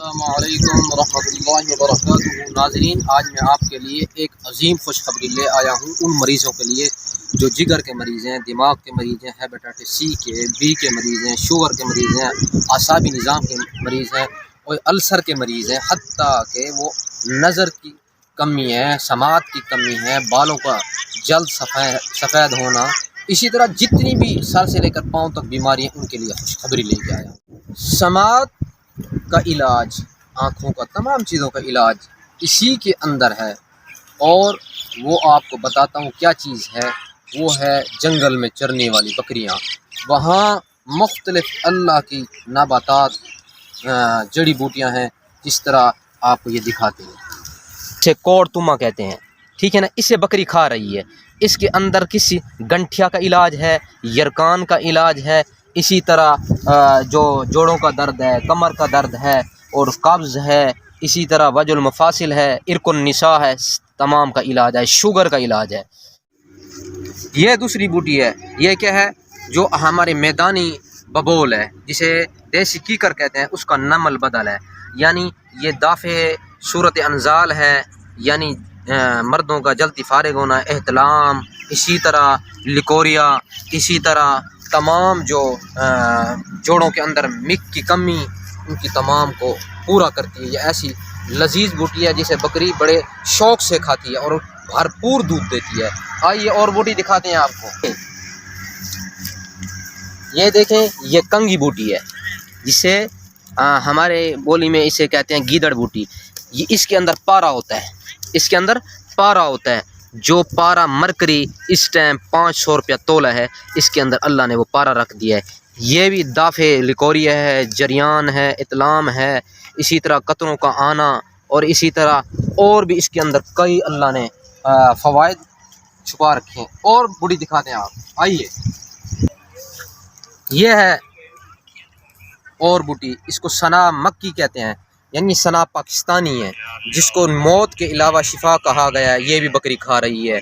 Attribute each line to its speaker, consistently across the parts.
Speaker 1: السلام علیکم ورحمۃ اللہ وبرکاتہ ناظرین، آج میں آپ کے لیے ایک عظیم خوشخبری لے آیا ہوں ان مریضوں کے لیے جو جگر کے مریض ہیں، دماغ کے مریض ہیں، ہیپیٹائٹس سی کے، بی کے مریض ہیں، شوگر کے مریض ہیں، اعصابی نظام کے مریض ہیں اور السر کے مریض ہیں، حتیٰ کہ وہ نظر کی کمی ہے، سماعت کی کمی ہے، بالوں کا جلد سفید ہونا، اسی طرح جتنی بھی سر سے لے کر پاؤں تک بیماری ہیں ان کے لیے خوشخبری لے کے آیا ہوں۔ سماعت کا علاج، آنکھوں کا تمام چیزوں کا علاج اسی کے اندر ہے، اور وہ آپ کو بتاتا ہوں کیا چیز ہے۔ وہ ہے جنگل میں چرنے والی بکریاں، وہاں مختلف اللہ کی نباتات جڑی بوٹیاں ہیں، جس طرح آپ کو یہ دکھاتے ہیں، اسے کوڑ تما کہتے ہیں، ٹھیک ہے نا۔ اسے بکری کھا رہی ہے، اس کے اندر کسی گنٹھیا کا علاج ہے، یرکان کا علاج ہے، اسی طرح جو جوڑوں کا درد ہے، کمر کا درد ہے اور قبض ہے، اسی طرح وجع المفاصل ہے، ارق النساء ہے، تمام کا علاج ہے، شوگر کا علاج ہے۔ یہ دوسری بوٹی ہے، یہ کیا ہے؟ جو ہمارے میدانی ببول ہے، جسے دیسی کیکر کہتے ہیں، اس کا نمل بدل ہے، یعنی یہ دافع صورت انزال ہے، یعنی مردوں کا جلدی فارغ ہونا، احتلام، اسی طرح لیکوریا، اسی طرح تمام جو جوڑوں کے اندر مک کی کمی، ان کی تمام کو پورا کرتی ہے۔ یہ ایسی لذیذ بوٹی ہے جسے بکری بڑے شوق سے کھاتی ہے اور بھرپور دودھ دیتی ہے۔ آئیے اور بوٹی دکھاتے ہیں آپ کو۔ یہ دیکھیں، یہ کنگھی بوٹی ہے، جسے ہمارے بولی میں اسے کہتے ہیں گیدڑ بوٹی۔ یہ اس کے اندر پارا ہوتا ہے، اس کے اندر پارا ہوتا ہے، جو پارا مرکری اس ٹائم 500 روپیہ تولہ ہے، اس کے اندر اللہ نے وہ پارا رکھ دیا ہے۔ یہ بھی دافع لیکوریا ہے، جریان ہے، اطلام ہے، اسی طرح قطروں کا آنا، اور اسی طرح اور بھی اس کے اندر کئی اللہ نے فوائد چھپا رکھے ہیں۔ اور بوٹی دکھاتے ہیں آپ، آئیے۔ یہ ہے اور بوٹی، اس کو سنا مکی کہتے ہیں، یعنی سنا پاکستانی ہے، جس کو موت کے علاوہ شفا کہا گیا ہے۔ یہ بھی بکری کھا رہی ہے۔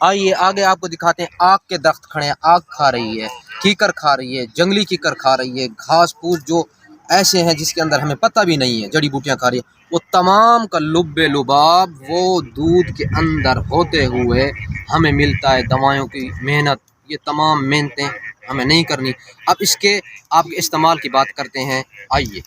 Speaker 1: آئیے آگے آپ کو دکھاتے ہیں۔ آگ کے درخت کھڑے ہیں، آگ کھا رہی ہے، کیکر کھا رہی ہے، جنگلی کیکر کھا رہی ہے، گھاس پھوس جو ایسے ہیں جس کے اندر ہمیں پتہ بھی نہیں ہے، جڑی بوٹیاں کھا رہی ہے، وہ تمام کا لب لباب وہ دودھ کے اندر ہوتے ہوئے ہمیں ملتا ہے۔ دوائیوں کی محنت، یہ تمام محنتیں ہمیں نہیں کرنی۔ اب اس کے آپ کے استعمال کی بات کرتے ہیں، آئیے۔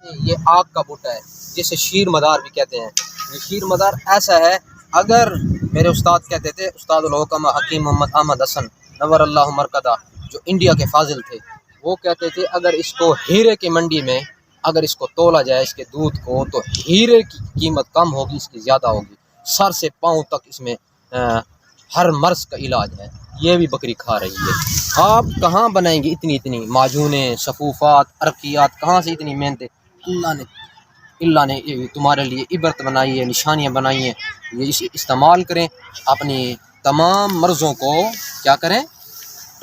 Speaker 1: یہ آگ کا بوٹا ہے، جسے شیر مدار بھی کہتے ہیں۔ یہ شیر مدار ایسا ہے، اگر میرے استاد کہتے تھے، استاد الحکمہ حکیم محمد احمد حسن نور اللہ مرکزہ، جو انڈیا کے فاضل تھے، وہ کہتے تھے اگر اس کو ہیرے کی منڈی میں اگر اس کو تولا جائے، اس کے دودھ کو، تو ہیرے کی قیمت کم ہوگی، اس کی زیادہ ہوگی۔ سر سے پاؤں تک اس میں ہر مرض کا علاج ہے۔ یہ بھی بکری کھا رہی ہے۔ آپ کہاں بنائیں گے اتنی معجونیں، صفوفات، عرقیات، کہاں سے اتنی محنتیں؟ اللہ نے تمہارے لیے عبرت بنائی ہے، نشانیاں بنائی ہیں، یہ اسے استعمال کریں، اپنی تمام مرضوں کو کیا کریں؟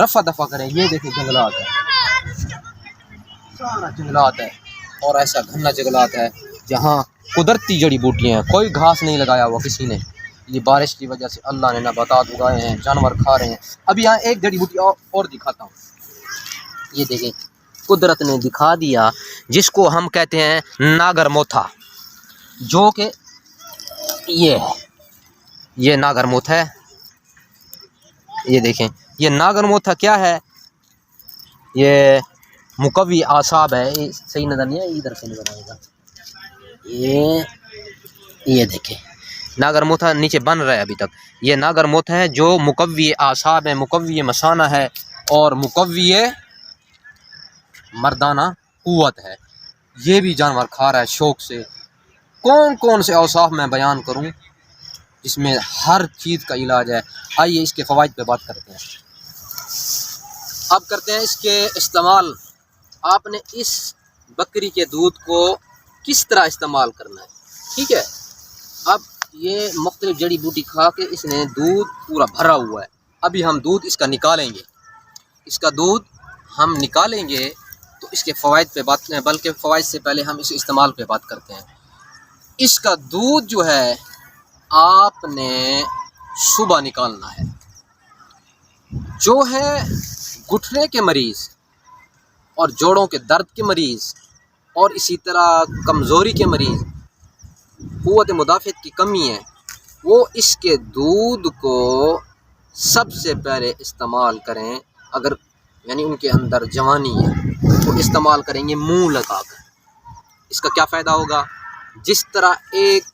Speaker 1: رفع دفع کریں۔ یہ دیکھیں جنگلات ہے، سارا جنگلات ہے، اور ایسا گھنا جنگلات ہے جہاں قدرتی جڑی بوٹیاں ہیں، کوئی گھاس نہیں لگایا ہوا کسی نے۔ یہ بارش کی وجہ سے اللہ نے نباتات اگائے ہیں، جانور کھا رہے ہیں۔ اب یہاں ایک جڑی بوٹی اور دکھاتا ہوں۔ یہ دیکھیں، قدرت نے دکھا دیا، جس کو ہم کہتے ہیں ناگر موتھا، جو کہ یہ ہے، یہ ناگر موتھا ہے۔ یہ دیکھیں، یہ ناگر موتھا کیا ہے؟ یہ مقوی اعصاب ہے۔ صحیح نظر نہیں ہے، ادھر سے نظر آئے گا۔ یہ دیکھیں، ناگر موتھا نیچے بن رہا ہے ابھی تک۔ یہ ناگر موتھا ہے جو مقوی اعصاب ہے، مقوی مثانہ ہے، اور مقوی مردانہ قوت ہے۔ یہ بھی جانور کھا رہا ہے شوق سے۔ کون کون سے اوصاف میں بیان کروں جس میں ہر چیز کا علاج ہے۔ آئیے اس کے فوائد پہ بات کرتے ہیں۔ اب کرتے ہیں اس کے استعمال۔ آپ نے اس بکری کے دودھ کو کس طرح استعمال کرنا ہے، ٹھیک ہے؟ اب یہ مختلف جڑی بوٹی کھا کے اس نے دودھ پورا بھرا ہوا ہے۔ ابھی ہم دودھ اس کا نکالیں گے۔ اس کا دودھ ہم نکالیں گے تو اس کے فوائد پہ بات کریں، بلکہ فوائد سے پہلے ہم اس استعمال پہ بات کرتے ہیں۔ اس کا دودھ جو ہے آپ نے صبح نکالنا ہے۔ جو ہے گھٹنے کے مریض اور جوڑوں کے درد کے مریض اور اسی طرح کمزوری کے مریض، قوت مدافعت کی کمی ہے، وہ اس کے دودھ کو سب سے پہلے استعمال کریں۔ اگر یعنی ان کے اندر جوانی ہے تو استعمال کریں گے منہ لگا کر۔ اس کا کیا فائدہ ہوگا؟ جس طرح ایک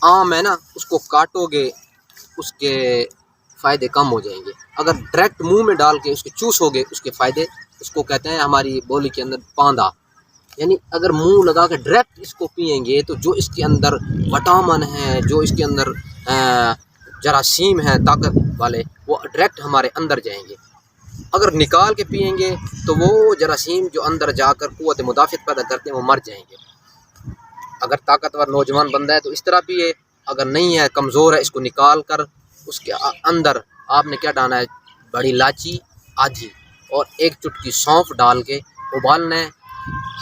Speaker 1: آم ہے نا، اس کو کاٹو گے اس کے فائدے کم ہو جائیں گے، اگر ڈائریکٹ منہ میں ڈال کے اس کے چوسو گے اس کے فائدے، اس کو کہتے ہیں ہماری بولی کے اندر پاندا، یعنی اگر منہ لگا کے ڈائریکٹ اس کو پئیں گے تو جو اس کے اندر وٹامن ہے، جو اس کے اندر جراثیم ہیں طاقت والے، وہ ڈائریکٹ ہمارے اندر جائیں گے۔ اگر نکال کے پئیں گے تو وہ جراثیم جو اندر جا کر قوت مدافعت پیدا کرتے ہیں وہ مر جائیں گے۔ اگر طاقتور نوجوان بندہ ہے تو اس طرح پیے، اگر نہیں ہے کمزور ہے، اس کو نکال کر اس کے اندر آپ نے کیا ڈالنا ہے، بڑی الائچی آدھی اور ایک چٹکی سونف ڈال کے ابالنا ہے،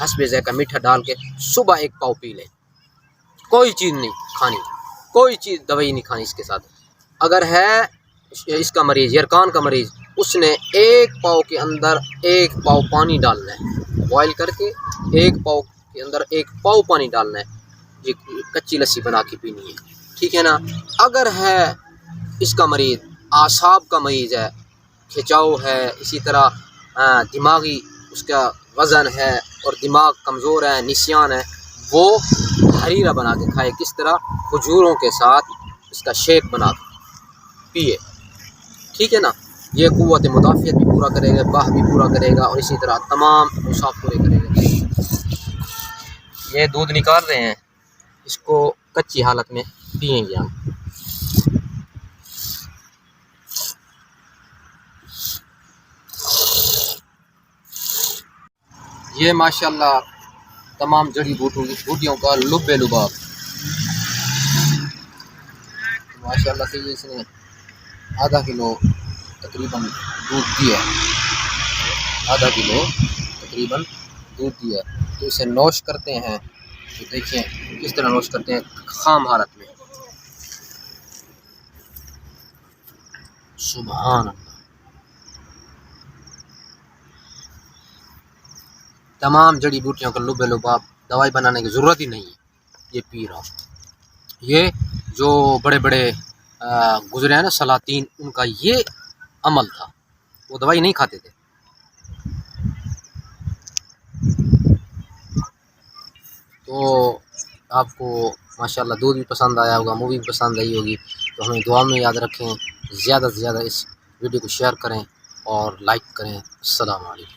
Speaker 1: حسب ذائقہ میٹھا ڈال کے صبح ایک پاؤ پی لیں۔ کوئی چیز نہیں کھانی، کوئی چیز دوائی نہیں کھانی اس کے ساتھ۔ اگر ہے اس کا مریض، یرکان کا مریض، اس نے ایک پاؤ کے اندر ایک پاؤ پانی ڈالنا ہے، بوائل کر کے ایک پاؤ کے اندر ایک پاؤ پانی ڈالنا ہے، یہ کچی لسی بنا کے پینی ہے، ٹھیک ہے نا۔ اگر ہے اس کا مریض اعصاب کا مریض ہے، کھچاؤ ہے، اسی طرح دماغی اس کا وزن ہے اور دماغ کمزور ہے، نسیان ہے، وہ حریرہ بنا کے کھائے، کس طرح؟ کھجوروں کے ساتھ اس کا شیک بنا کے پیے، ٹھیک ہے نا۔ یہ قوت مدافعت بھی پورا کرے گا، باہ بھی پورا کرے گا، اور اسی طرح تمام اوصاف پورے کرے گا۔ یہ دودھ نکال رہے ہیں، اس کو کچی حالت میں پئیں گے ہم۔ یہ ماشاءاللہ تمام جڑی بوٹیوں کا لب لباب ماشاءاللہ سے، اس نے آدھا کلو تقریباً دودھ دیا، آدھا کلو تقریباً دودھ دیا، تو اسے نوش کرتے ہیں، تو دیکھیں کس طرح نوش کرتے ہیں، خام حالت میں، سبحان اللہ۔ تمام جڑی بوٹیوں کا لب لباب، دوائی بنانے کی ضرورت ہی نہیں ہے، یہ پی رہا ہوں۔ یہ جو بڑے بڑے گزرے ہیں نا سلاطین، ان کا یہ عمل تھا، وہ دوائی نہیں کھاتے تھے۔ تو آپ کو ماشاءاللہ دودھ بھی پسند آیا ہوگا، مووی بھی پسند آئی ہوگی، تو ہمیں دعا میں یاد رکھیں، زیادہ سے زیادہ اس ویڈیو کو شیئر کریں اور لائک کریں۔ السلام علیکم۔